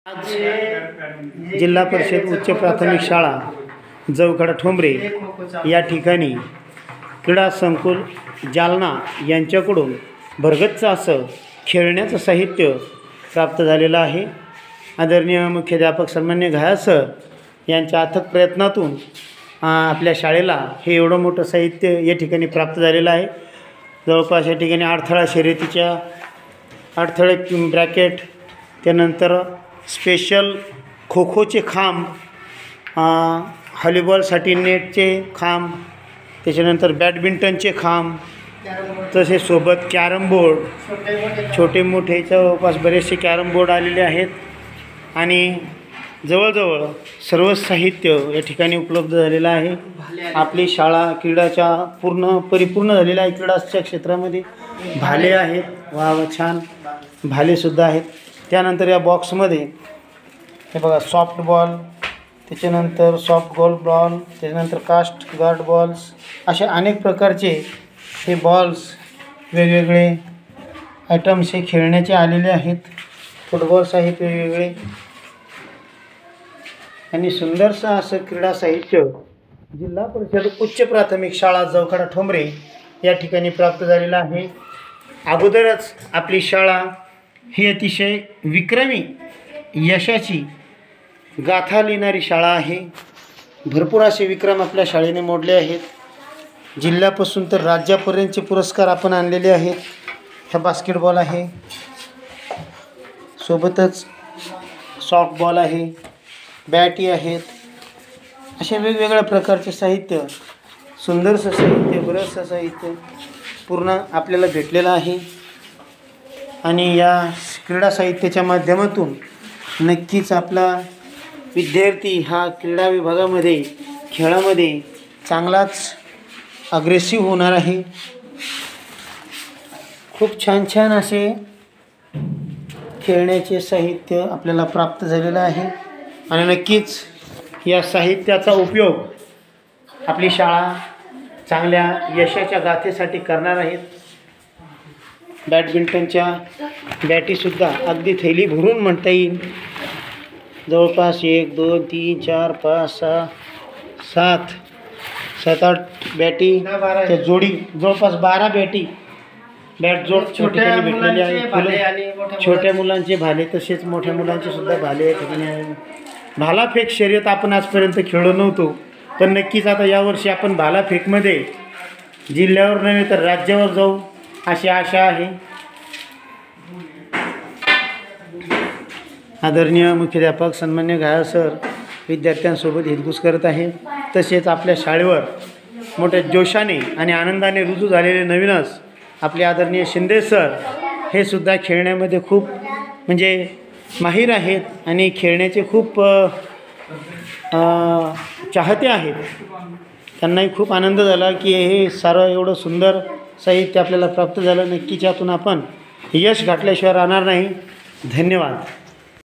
आज जिल्हा परिषद उच्च प्राथमिक शाळा जवखडा ठोंबरे या ठिकाणी क्रीडा संकुल जालना यांच्याकडून भरगच्च असं खेळण्याचं साहित्य प्राप्त झालेलं आहे। आदरणीय मुख्याध्यापक सन्माननीय घाया सर यांच्या अथक प्रयत्नातून आपल्या शाळेला हे एवढं मोठं साहित्य या ठिकाणी प्राप्त झालेलं आहे। जवळपास या ठिकाणी अडथळा शर्यतीच्या अडथळे ब्रॅकेट, त्यानंतर स्पेशल खो खोचे खांब, हॉलीबॉलसाठी नेटचे खांब, त्याच्यानंतर बॅडमिंटनचे खांब, तसेच सोबत कॅरम बोर्ड, छोटे मोठे जवळपास बरेचसे कॅरम बोर्ड आलेले आहेत आणि जवळजवळ सर्व साहित्य या ठिकाणी उपलब्ध झालेलं आहे। आपली शाळा क्रीडाच्या परिपूर्ण झालेला आहे। क्रीडाच्या क्षेत्रामध्ये भाले आहेत, वा छान भालेसुद्धा आहेत। त्यानंतर या बॉक्समध्ये हे बघा सॉफ्ट बॉल, त्याच्यानंतर सॉफ्ट गोल्फ बॉल, त्याच्यानंतर कास्ट गार्ड बॉल्स, असे अनेक प्रकारचे हे बॉल्स वेगवेगळे आयटम्स हे खेळण्याचे आलेले आहेत। फुटबॉल्स आहेत वेगवेगळे आणि सुंदरसं असं क्रीडा साहित्य जिल्हा परिषद उच्च प्राथमिक शाळा जवखडा ठोंबरे या ठिकाणी प्राप्त झालेलं आहे। अगोदरच आपली शाळा ही अतिशय विक्रमी यशाची गाथा लिहिणारी शाळा आहे। भरपूर असे विक्रम आपल्या शाळेने मोडले आहेत। जिल्ह्यापासून तर राज्यापर्यंतचे पुरस्कार आपण आणलेले आहेत। हा बास्केटबॉल आहे, सोबतच सॉफ्ट बॉल आहे, बॅटी आहेत, अशा वेगवेगळ्या प्रकारचे साहित्य, सुंदरसं साहित्य, बरंचसं साहित्य पूर्ण आपल्याला भेटलेलं आहे। आणि या क्रीडा साहित्याच्या माध्यमातून नक्कीच आपला विद्यार्थी हा क्रीडा विभागामध्ये खेळामध्ये चांगलाच अग्रेसिव्ह होणार आहे। खूप छान छान असे खेळण्याचे साहित्य आपल्याला प्राप्त झालेलं आहे आणि नक्कीच या साहित्याचा उपयोग आपली शाळा चांगल्या यशाच्या गाथेसाठी करणार आहेत। बॅडमिंटनच्या बॅटीसुद्धा अगदी थैली भरून म्हणता येईल। जवळपास 1 2 3 4 5 6 7 7 8 बॅटी, त्या जोडी जवळपास 12 बॅटी बॅट जोड छोट्या भेटलेले आहे। छोट्या मुलांचे भाले, तसेच मोठ्या मुलांचे सुद्धा भाले या ठिकाणी आहे। भालाफेक शर्यत आपण आजपर्यंत खेळलो नव्हतो, पण नक्कीच आता यावर्षी आपण भालाफेकमध्ये जिल्ह्यावर नव्हे तर राज्यावर जाऊ अशी आशा आहे। आदरणीय मुख्याध्यापक सन्माननीय घाया सर विद्यार्थ्यांसोबत हितगुज करत आहे। तसेच आपल्या शाळेवर मोठ्या जोशाने आणि आनंदाने रुजू झालेले नवीनच आपले आदरणीय शिंदे सर हे सुद्धा खेळण्यामध्ये खूप म्हणजे माहीर आहेत आणि खेळण्याचे खूप चाहते आहेत। त्यांनाही खूप आनंद झाला की हे सारं एवढं सुंदर साहित्य आपल्याला प्राप्त झालं। नक्कीच यातून आपण यश गाठल्याशिवाय राहणार नाही। धन्यवाद।